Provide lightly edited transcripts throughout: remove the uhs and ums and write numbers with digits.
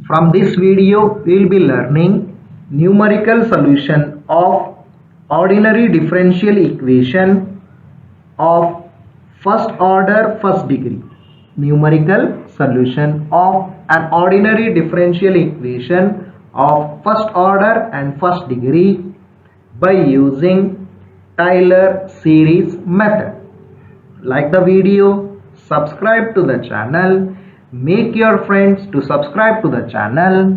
From this video, we will be learning numerical solution of ordinary differential equation of first order first degree. Numerical solution of an ordinary differential equation of first order and first degree by using Taylor series method. Like the video, subscribe to the channel, make your friends to subscribe to the channel,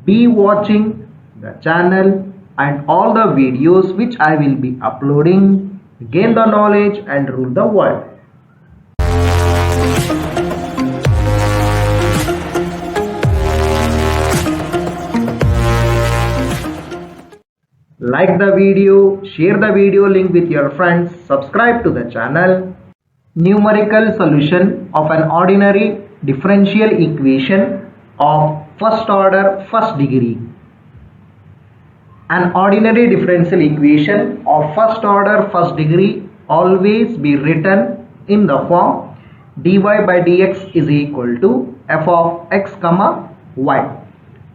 be watching the channel and all the videos which I will be uploading, gain the knowledge and rule the world. Like the video, share the video link with your friends, subscribe to the channel. Numerical solution of an ordinary differential equation of first order first degree. An ordinary differential equation of first order first degree always be written in the form dy by dx is equal to f of x comma y.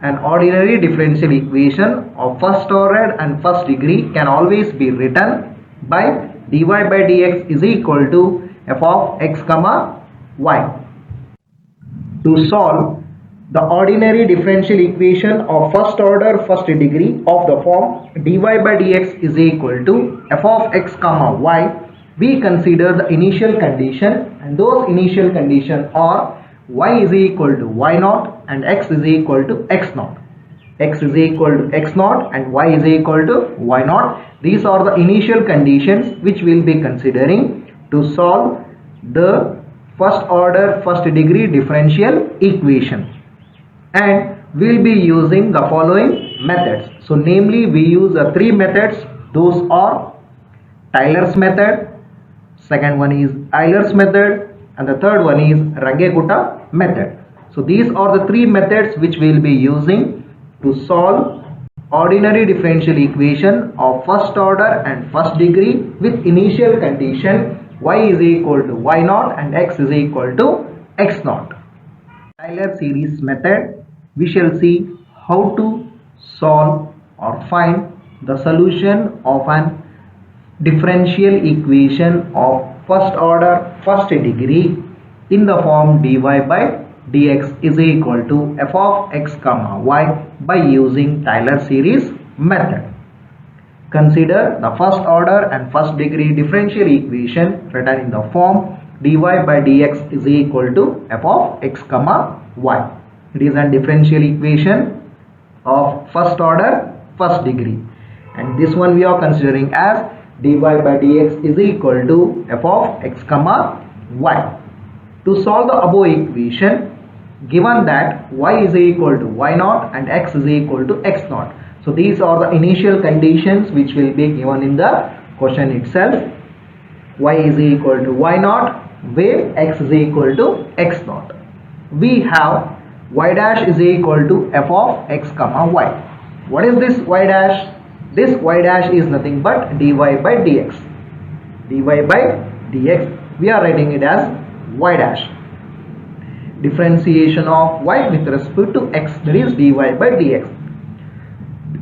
An ordinary differential equation of first order and first degree can always be written by dy by dx is equal to f of x comma y. To solve the ordinary differential equation of first order first degree of the form dy by dx is equal to f of x comma y, we consider the initial condition, and those initial conditions are y is equal to y naught and x is equal to x naught. X is equal to x naught and y is equal to y naught. These are the initial conditions which we will be considering to solve the first order first degree differential equation, and we will be using the following methods. So namely we use the three methods. Those are Taylor's method, second one is Euler's method, and the third one is Runge-Kutta method. So these are the three methods which we will be using to solve ordinary differential equation of first order and first degree with initial condition y is equal to y naught and x is equal to x naught. Taylor series method, we shall see how to solve or find the solution of an differential equation of first order first degree in the form dy by dx is equal to f of x comma y by using Taylor series method. Consider the first order and first degree differential equation written in the form dy by dx is equal to f of x comma y. It is a differential equation of first order first degree, and this one we are considering as dy by dx is equal to f of x comma y. To solve the above equation, given that y is equal to y naught and x is equal to x naught. So these are the initial conditions which will be given in the question itself. Y is equal to y naught where x is equal to x naught. We have y dash is equal to f of x comma y. What is this y dash? This y dash is nothing but dy by dx. Dy by dx, we are writing it as y dash. Differentiation of y with respect to x, that is dy by dx.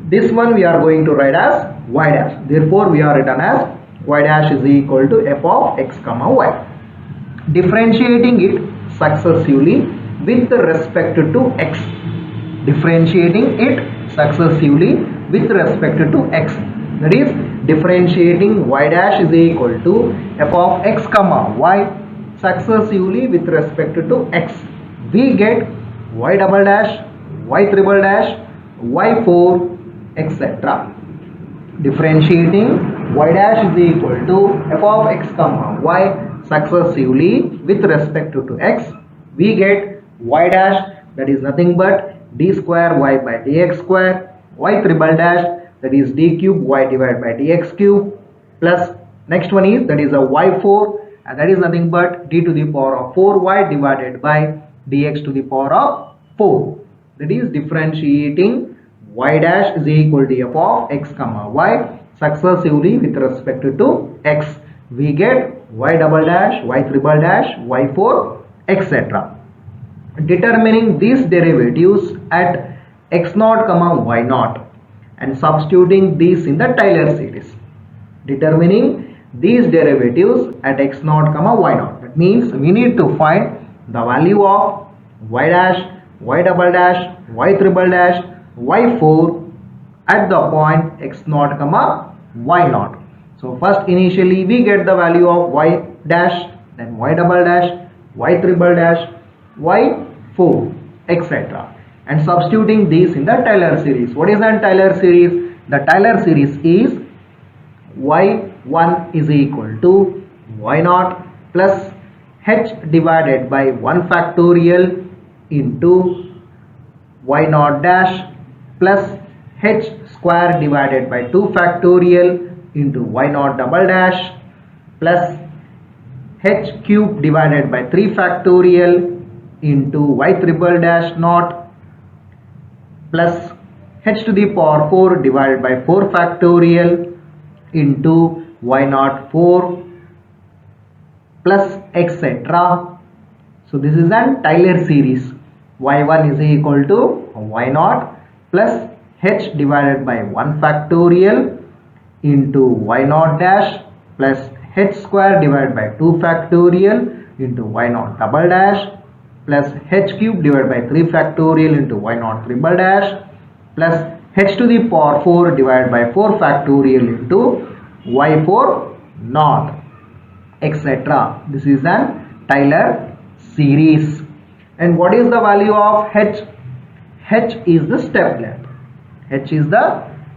This one we are going to write as y dash. Therefore, we are written as y dash is equal to f of x comma y. Differentiating it successively with respect to x. Differentiating it successively with respect to x. That is differentiating y dash is equal to f of x comma y successively with respect to x. We get y double dash, y triple dash, y4, etc. Differentiating y dash is equal to f of x comma y successively with respect to x. We get y dash, that is nothing but d square y by dx square, y triple dash, that is d cube y divided by dx cube, plus next one is that is a y4, and that is nothing but d to the power of 4y divided by dx to the power of 4. That is differentiating y dash is equal to f of x comma y successively with respect to x. We get y double dash, y triple dash, y4, etc. determining these derivatives at x naught comma y naught and substituting these in the Taylor series. Determining these derivatives at x naught comma y naught. That means we need to find the value of y dash, y double dash, y triple dash, y4 at the point x naught comma y naught. So first initially we get the value of y dash, then y double dash, y triple dash, y4, etc. and substituting these in the Taylor series. What is the Taylor series? The Taylor series is y1 is equal to y0 plus h divided by 1 factorial into y0 dash plus h square divided by 2 factorial into y0 double dash plus h cube divided by 3 factorial into y triple dash naught plus h to the power 4 divided by 4 factorial into y0 4 plus etc. So this is an Taylor series. y1 is equal to y0 plus h divided by 1 factorial into y0 dash plus h square divided by 2 factorial into y0 double dash plus h cube divided by 3 factorial into y0 triple dash plus h to the power 4 divided by 4 factorial into y4 naught, etc. This is an Taylor series. And what is the value of h? H is the step length. H is the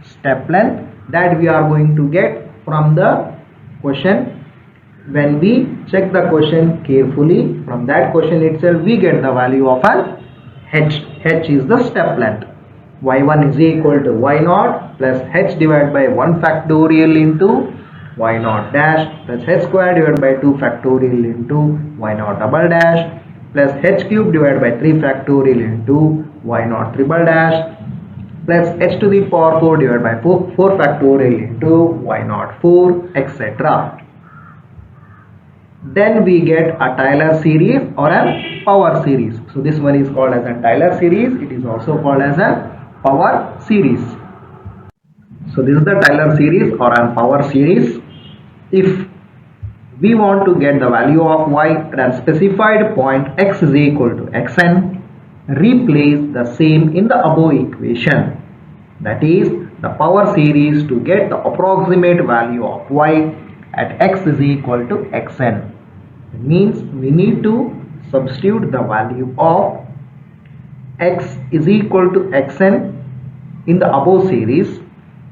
step length that we are going to get from the question. When we check the question carefully, from that question itself we get the value of an h. H is the step length. y1 is equal to y0 plus h divided by 1 factorial into y0 dash plus h square divided by 2 factorial into y0 double dash plus h cube divided by 3 factorial into y0 triple dash plus h to the power 4 divided by 4 factorial into y0 4, etc. Then we get a Taylor series or a power series. So this one is called as a Taylor series. It is also called as a power series. So this is the Taylor series or a power series. If we want to get the value of y at a specified point x is equal to xn, replace the same in the above equation. That is the power series to get the approximate value of y at x is equal to xn. It means we need to substitute the value of x is equal to xn in the above series.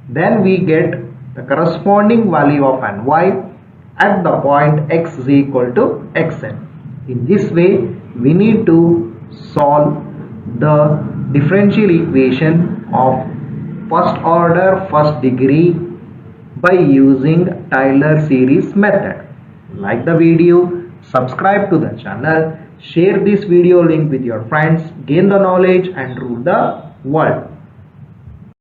Then we get the corresponding value of an y at the point x is equal to xn. In this way we need to solve the differential equation of first order first degree by using Taylor series method. Like the video, subscribe to the channel, share this video link with your friends, gain the knowledge and rule the world.